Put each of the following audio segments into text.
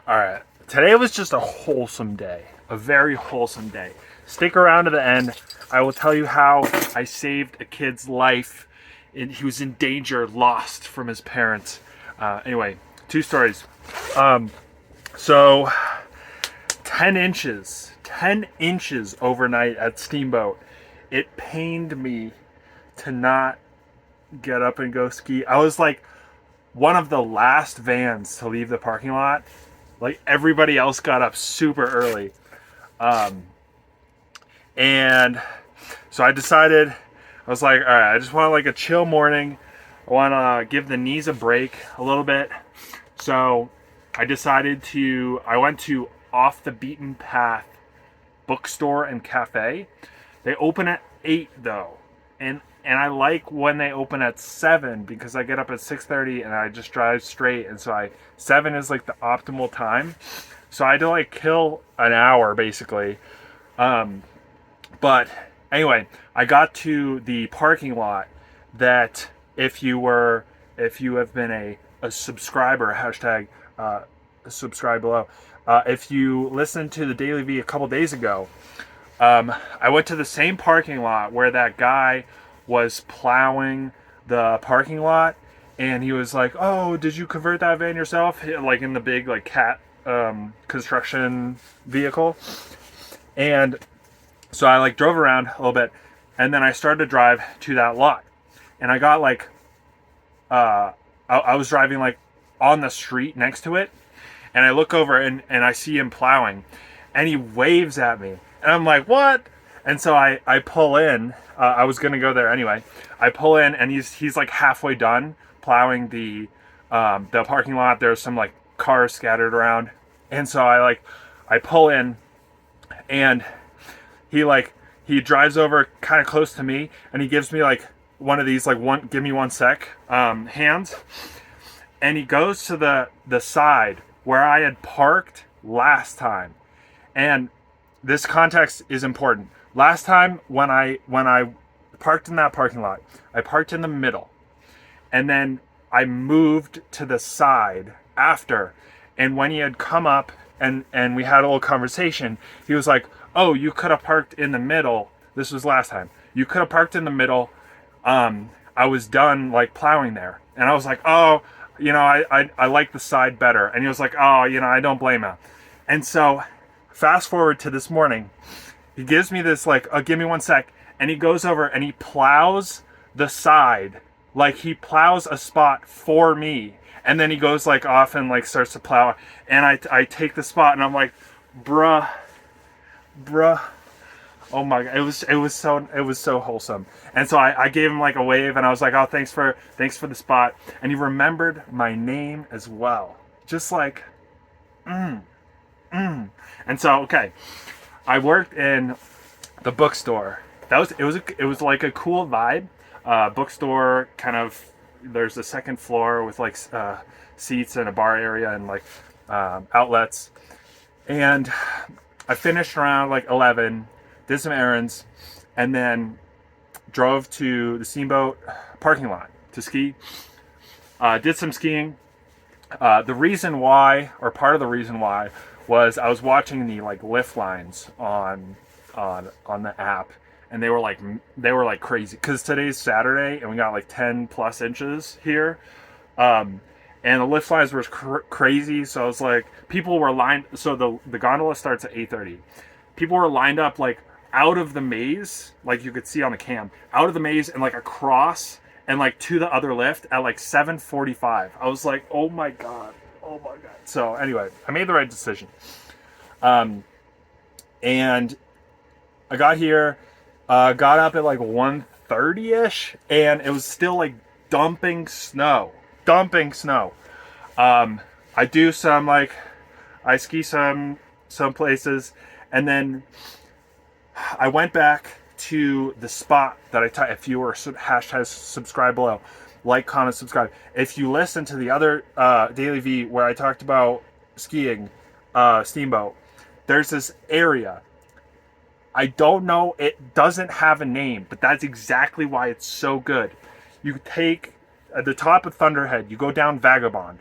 All right. Today was just a wholesome day, a very wholesome day. Stick around to the end. I will tell you how I saved a kid's life. And he was in danger, lost from his parents. Anyway, two stories. So 10 inches overnight at Steamboat. It pained me to not get up and go ski. I was like one of the last vans to leave the parking lot. Like everybody else got up super early. And so I decided, I was like, all right, I just want like a chill morning. I want to give the knees a break a little bit. So I went to Off the Beaten Path Bookstore and Café. They open at 8 though. And I like when they open at 7 because I get up at 6:30 and I just drive straight. And so 7 is like the optimal time. So I had to like kill an hour basically. But anyway, I got to the parking lot that if you have been a subscriber, hashtag subscribe below. If you listened to the DailyV a couple days ago, I went to the same parking lot where that guy was plowing the parking lot, and he was like, "Oh, did you convert that van yourself?" Like in the big like cat construction vehicle. And so I like drove around a little bit, and then I started to drive to that lot, and I got like I was driving like on the street next to it, and I look over and I see him plowing, and he waves at me, and I'm like, what? And so I pull in. I was gonna go there anyway. I pull in, and he's like halfway done plowing the parking lot. There's some like cars scattered around, and so I pull in, and he drives over kind of close to me, and he gives me like one of these like give me one sec hands, and he goes to the side where I had parked last time, and this context is important. Last time when I parked in that parking lot, I parked in the middle, and then I moved to the side after. And when he had come up and we had a little conversation, he was like, "Oh, you could have parked in the middle." This was last time. "You could have parked in the middle. I was done like plowing there." And I was like, "Oh, I like the side better." And he was like, "Oh, I don't blame him." And so fast forward to this morning, he gives me this like, give me one sec. And he goes over and he plows the side. Like he plows a spot for me. And then he goes like off and like starts to plow. And I take the spot, and I'm like, bruh. Oh my God. It was so wholesome. And so I gave him like a wave, and I was like, "Oh, thanks for the spot." And he remembered my name as well. Just like, And so, okay, I worked in the bookstore. It was like a cool vibe. Bookstore kind of. There's a second floor with like seats and a bar area and like outlets. And I finished around like 11, did some errands, and then drove to the Steamboat parking lot to ski. Did some skiing. The reason why, or part of the reason why, was I was watching the like lift lines on the app, and they were like crazy because today's Saturday and we got like 10 plus inches here, and the lift lines were crazy. So I was like, people were lined. So the gondola starts at 8:30. People were lined up like out of the maze, like you could see on the cam, out of the maze and like across and like to the other lift at like 7:45. I was like, oh my god. So anyway, I made the right decision. And I got here, got up at like 1:30ish, and it was still like dumping snow. I do some like, I ski some places, and then I went back to the spot that if you were hashtag subscribe below, like, comment, subscribe. If you listen to the other DailyV where I talked about skiing, Steamboat, there's this area. I don't know, it doesn't have a name, but that's exactly why it's so good. You take at the top of Thunderhead, you go down Vagabond,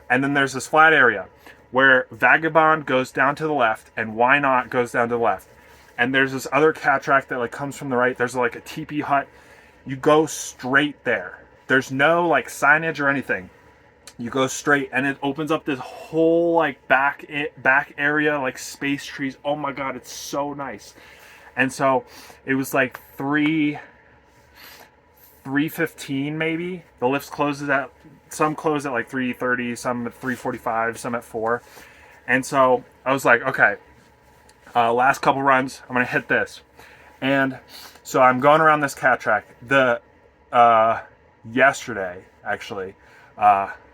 and then there's this flat area. where Vagabond goes down to the left and Why Not goes down to the left. And there's this other cat track that like comes from the right. There's like a teepee hut. You go straight there. There's no like signage or anything. You go straight and it opens up this whole like back area, like space trees. Oh my God, it's so nice. And so it was like 3:15 maybe. The lifts some close at like 3:30, some at 3:45, some at 4. And so I was like, okay, last couple runs, I'm gonna hit this. And so I'm going around this cat track. Yesterday, actually,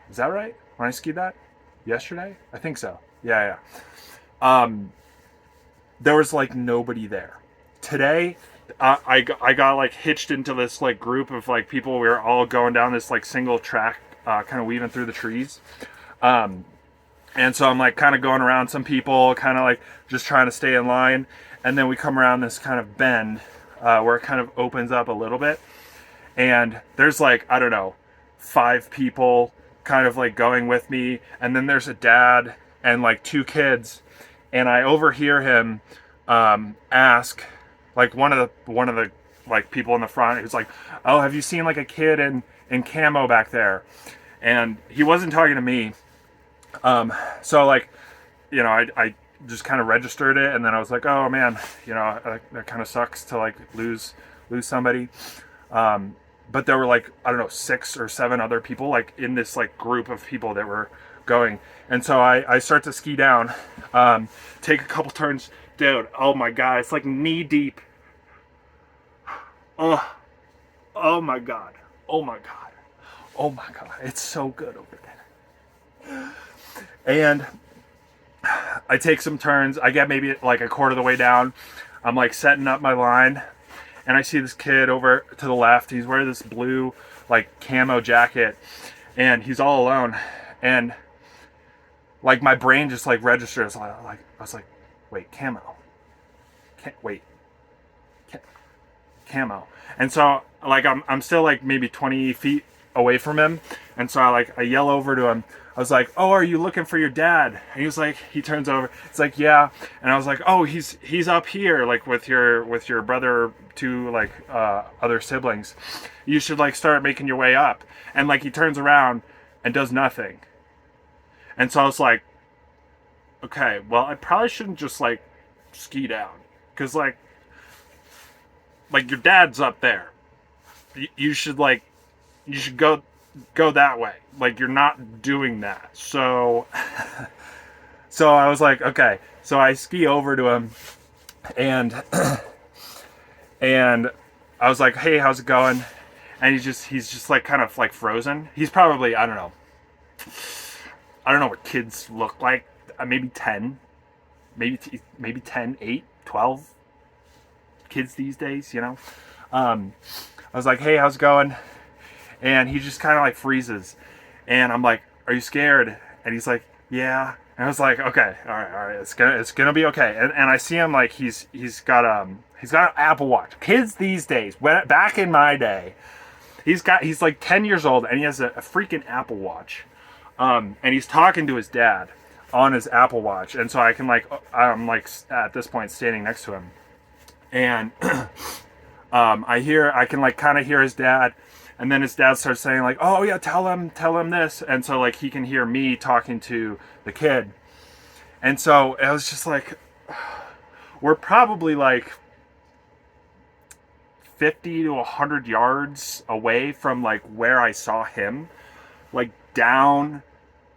is that right? When I skied that? Yesterday? I think so. Yeah. There was like nobody there. Today, I got like hitched into this like group of like people. We were all going down this like single track, kind of weaving through the trees. And so I'm like kind of going around some people, kind of like just trying to stay in line. And then we come around this kind of bend where it kind of opens up a little bit. And there's like, I don't know, 5 people kind of like going with me. And then there's a dad and like 2 kids. And I overhear him ask like one of the like people in the front who's like, oh, have you seen like a kid in camo back there? And he wasn't talking to me. So like, you know, I just kind of registered it, and then I was like, oh man, you know, that kind of sucks to like lose somebody. But there were like, I don't know, 6 or 7 other people like in this like group of people that were going. And so I start to ski down, take a couple turns, dude. Oh my God, it's like knee deep. Oh my God. Oh my God. Oh my God. It's so good over there. And I take some turns. I get maybe like a quarter of the way down. I'm like setting up my line, and I see this kid over to the left. He's wearing this blue like camo jacket, and he's all alone. And like my brain just like registers. I was like, wait, camo. Camo. And so like I'm still like maybe 20 feet away from him, and so I yell over to him. I was like, oh, are you looking for your dad? And he was like, he turns over. It's like, yeah. And I was like, oh, he's up here, like with your brother, 2 like other siblings. You should like start making your way up. And like he turns around and does nothing. And so I was like, okay, well, I probably shouldn't just like ski down, because like your dad's up there. You should go that way. Like, you're not doing that. So I was like, okay. So I ski over to him, and I was like, hey, how's it going? And he's just like kind of like frozen. He's probably, I don't know what kids look like. Maybe 10, maybe 10, 8, 12 kids these days, you know? I was like, hey, how's it going? And he just kind of like freezes. And I'm like, are you scared? And he's like, yeah. And I was like, okay, all right, it's gonna be okay. And I see him like he's got an Apple Watch. Kids these days, back in my day, he's like 10 years old, and he has a freaking Apple Watch. And he's talking to his dad on his Apple Watch. And so I'm like at this point standing next to him, and I can like kind of hear his dad. And then his dad starts saying like, oh yeah, tell him this. And so like he can hear me talking to the kid. And so it was just like, we're probably like 50 to 100 yards away from like where I saw him, like down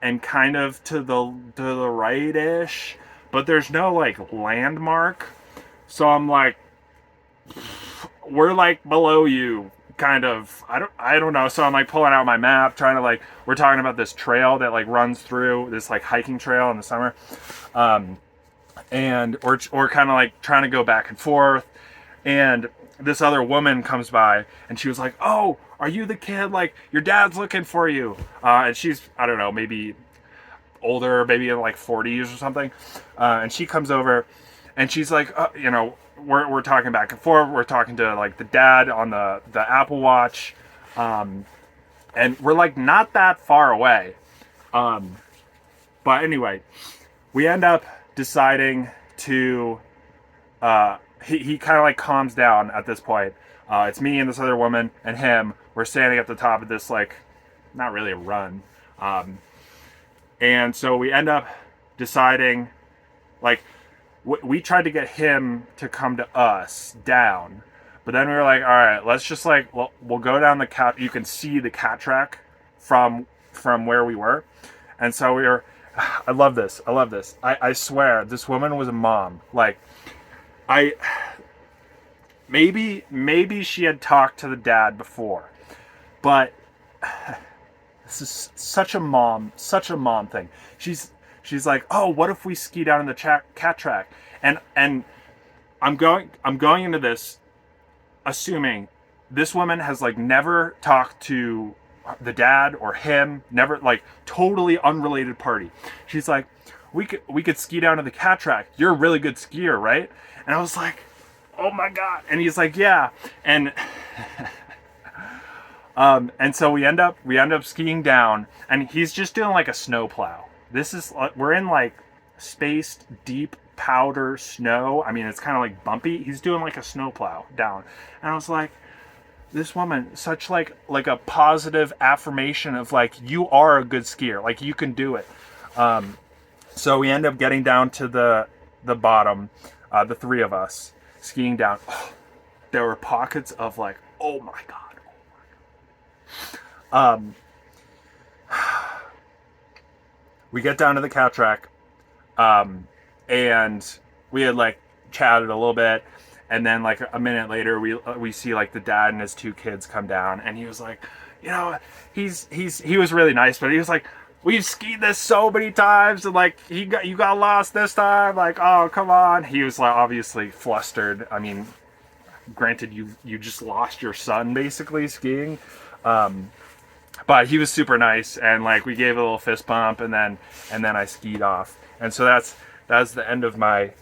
and kind of to the right-ish, but there's no like landmark. So I'm like, we're like below you. Kind of, I don't know. So I'm like pulling out my map, trying to like, we're talking about this trail that like runs through this like hiking trail in the summer, and or kind of like trying to go back and forth. And this other woman comes by, and she was like, oh, are you the kid? Like, your dad's looking for you. And she's, I don't know, maybe older, maybe in like 40s or something. And she comes over, and she's like, you know, we're talking back and forth. We're talking to like the dad on the Apple Watch, and we're like not that far away. But anyway, we end up deciding to, he kind of like calms down at this point. It's me and this other woman and him. We're standing at the top of this, like, not really a run. And so we end up deciding, like, we tried to get him to come to us down. But then we were like, all right, let's just like, we'll go down the cat. You can see the cat track from where we were. And so we were, I love this. I swear, this woman was a mom. Like, maybe she had talked to the dad before, but this is such a mom thing. She's like, oh, what if we ski down in the cat track? And I'm going into this assuming this woman has like never talked to the dad or him, never, like, totally unrelated party. She's like, we could ski down to the cat track. You're a really good skier, right? And I was like, oh my God. And he's like, yeah. And and so we end up skiing down, and he's just doing like a snow plow. This is, we're in like spaced deep powder snow. I mean, it's kind of like bumpy. He's doing like a snow plow down. And I was like, this woman, such like a positive affirmation of like, you are a good skier. Like, you can do it. So we end up getting down to the bottom, the three of us skiing down. Oh, there were pockets of like, oh my God. We get down to the cat track, and we had like chatted a little bit, and then like a minute later we see like the dad and his two kids come down, and he was like, you know, he was really nice, but he was like, we've skied this so many times, and like, you got lost this time, like, oh, come on. He was like obviously flustered. I mean, granted, you just lost your son basically skiing, but he was super nice, and like, we gave a little fist bump, and then I skied off. And so that's the end of my,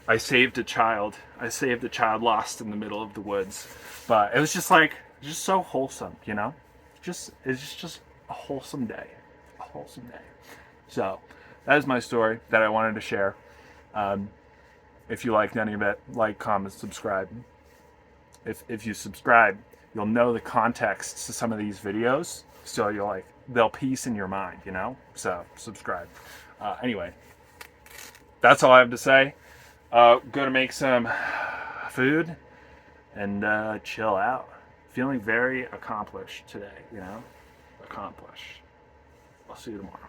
I saved a child lost in the middle of the woods. But it was just like, just so wholesome, you know? It's just a wholesome day. So that is my story that I wanted to share. If you liked any of it, like, comment, subscribe. If you subscribe, you'll know the context to some of these videos, so you'll like, they'll piece in your mind, you know? So subscribe. Anyway, that's all I have to say. Gonna make some food and chill out. Feeling very accomplished today, you know? Accomplished. I'll see you tomorrow.